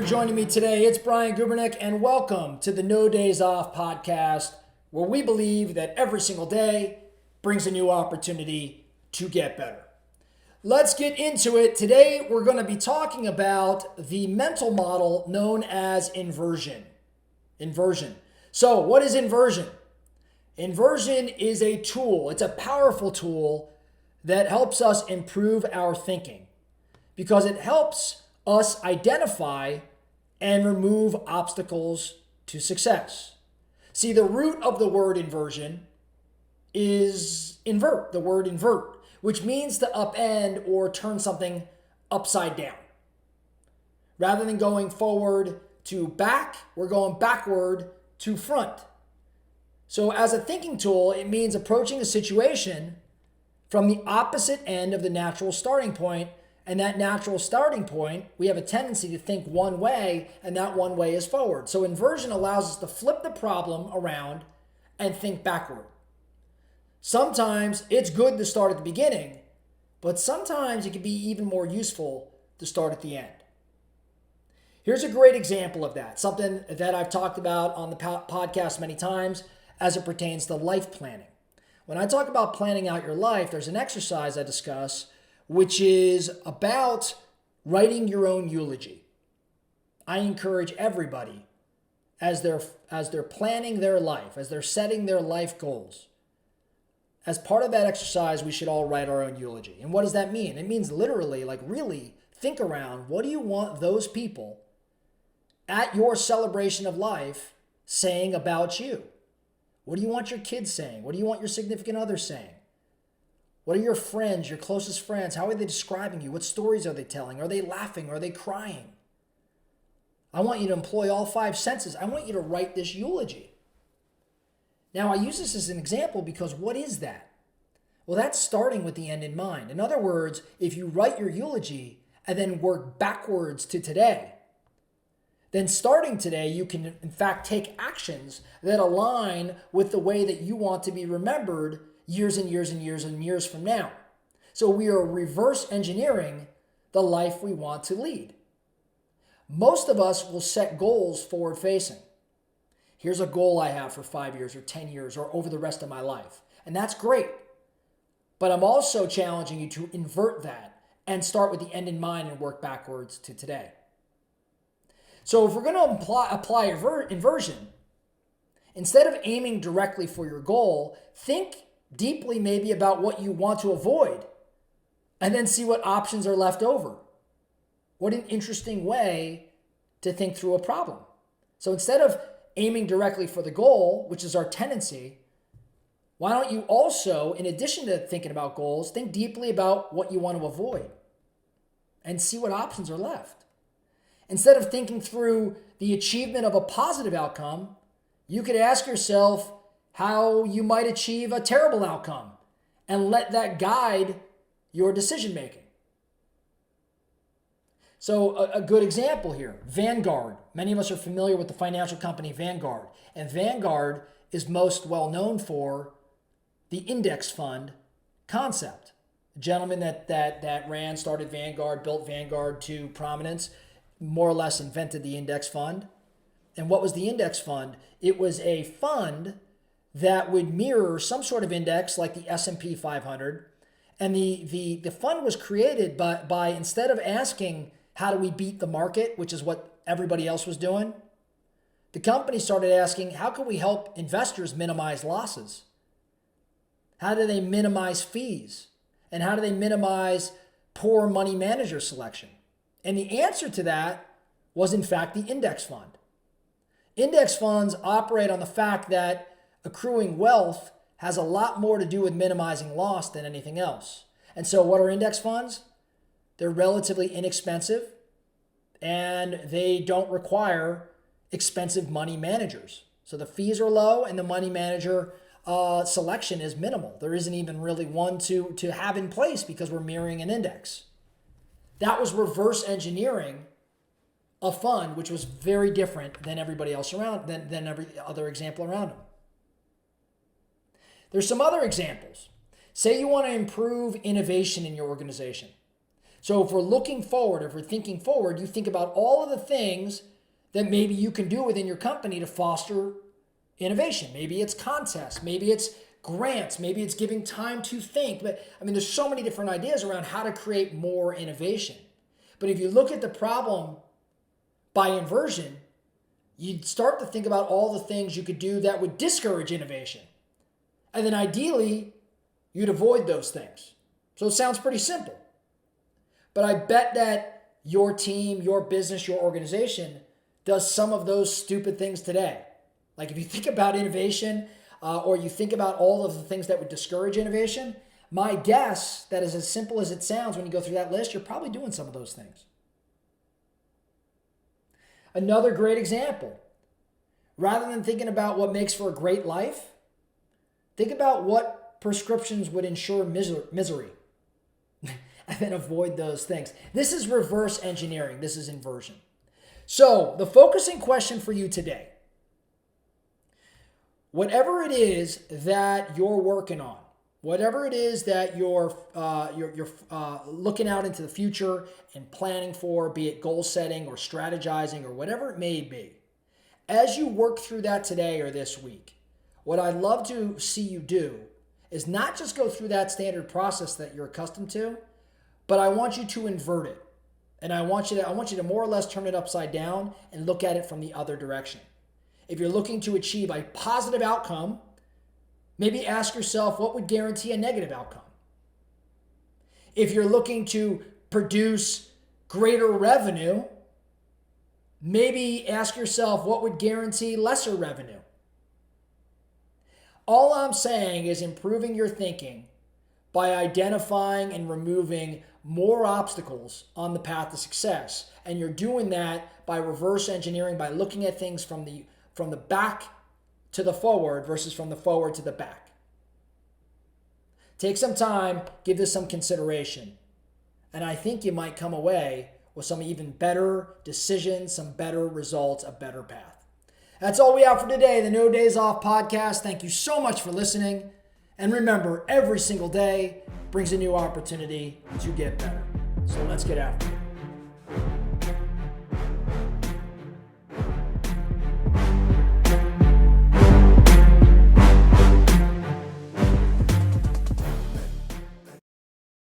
joining me today. It's Brian Gubernick, and welcome to the No Days Off podcast, where we believe that every single day brings a new opportunity to get better. Let's get into it. Today, we're going to be talking about the mental model known as inversion. Inversion. So, what is inversion? Inversion is a tool. It's a powerful tool that helps us improve our thinking because it helps us identify and remove obstacles to success. See, the root of the word inversion is invert, the word invert, which means to upend or turn something upside down. Rather than going forward to back, we're going backward to front. So as a thinking tool, it means approaching a situation from the opposite end of the natural starting point. And that natural starting point, we have a tendency to think one way, and that one way is forward. So inversion allows us to flip the problem around and think backward. Sometimes it's good to start at the beginning, but sometimes it can be even more useful to start at the end. Here's a great example of that, something that I've talked about on the podcast many times as it pertains to life planning. When I talk about planning out your life, there's an exercise I discuss which is about writing your own eulogy. I encourage everybody as they're planning their life, as they're setting their life goals. As part of that exercise, we should all write our own eulogy. And what does that mean? It means literally, really think around, what do you want those people at your celebration of life saying about you? What do you want your kids saying? What do you want your significant other saying? What are your friends, your closest friends? How are they describing you? What stories are they telling? Are they laughing? Are they crying? I want you to employ all five senses. I want you to write this eulogy. Now, I use this as an example because what is that? Well, that's starting with the end in mind. In other words, if you write your eulogy and then work backwards to today, then starting today, you can in fact take actions that align with the way that you want to be remembered years and years and years and years from now. So we are reverse engineering the life we want to lead. Most of us will set goals forward facing. Here's a goal I have for 5 years or 10 years or over the rest of my life. And that's great. But I'm also challenging you to invert that and start with the end in mind and work backwards to today. So if we're going to apply inversion, instead of aiming directly for your goal, think deeply maybe about what you want to avoid and then see what options are left over. What an interesting way to think through a problem. So instead of aiming directly for the goal, which is our tendency, why don't you also, in addition to thinking about goals, think deeply about what you want to avoid and see what options are left. Instead of thinking through the achievement of a positive outcome, you could ask yourself how you might achieve a terrible outcome and let that guide your decision making. So a good example here, Vanguard. Many of us are familiar with the financial company Vanguard. And Vanguard is most well known for the index fund concept. The gentleman that started Vanguard, built Vanguard to prominence, more or less invented the index fund. And what was the index fund? It was a fund that would mirror some sort of index like the S&P 500. And the fund was created by instead of asking, how do we beat the market, which is what everybody else was doing, the company started asking, how can we help investors minimize losses? How do they minimize fees? And how do they minimize poor money manager selection? And the answer to that was, in fact, the index fund. Index funds operate on the fact that accruing wealth has a lot more to do with minimizing loss than anything else. And so what are index funds? They're relatively inexpensive and they don't require expensive money managers. So the fees are low and the money manager selection is minimal. There isn't even really one to have in place because we're mirroring an index. That was reverse engineering a fund which was very different than everybody else around, than every other example around them. There's some other examples. Say you want to improve innovation in your organization. So if we're looking forward, if we're thinking forward, you think about all of the things that maybe you can do within your company to foster innovation. Maybe it's contests, maybe it's grants, maybe it's giving time to think. But I mean, there's so many different ideas around how to create more innovation. But if you look at the problem by inversion, you'd start to think about all the things you could do that would discourage innovation. And then ideally, you'd avoid those things. So it sounds pretty simple. But I bet that your team, your business, your organization does some of those stupid things today. Like if you think about innovation or you think about all of the things that would discourage innovation, my guess that is as simple as it sounds when you go through that list, you're probably doing some of those things. Another great example, rather than thinking about what makes for a great life, think about what prescriptions would ensure misery and then avoid those things. This is reverse engineering. This is inversion. So the focusing question for you today, whatever it is that you're working on, whatever it is that you're looking out into the future and planning for, be it goal setting or strategizing or whatever it may be, as you work through that today or this week, what I'd love to see you do is not just go through that standard process that you're accustomed to, but I want you to invert it. And I want you to more or less turn it upside down and look at it from the other direction. If you're looking to achieve a positive outcome, maybe ask yourself what would guarantee a negative outcome. If you're looking to produce greater revenue, maybe ask yourself what would guarantee lesser revenue. All I'm saying is improving your thinking by identifying and removing more obstacles on the path to success. And you're doing that by reverse engineering, by looking at things from the back to the forward versus from the forward to the back. Take some time, give this some consideration. And I think you might come away with some even better decisions, some better results, a better path. That's all we have for today, the No Days Off podcast. Thank you so much for listening. And remember, every single day brings a new opportunity to get better. So let's get after it.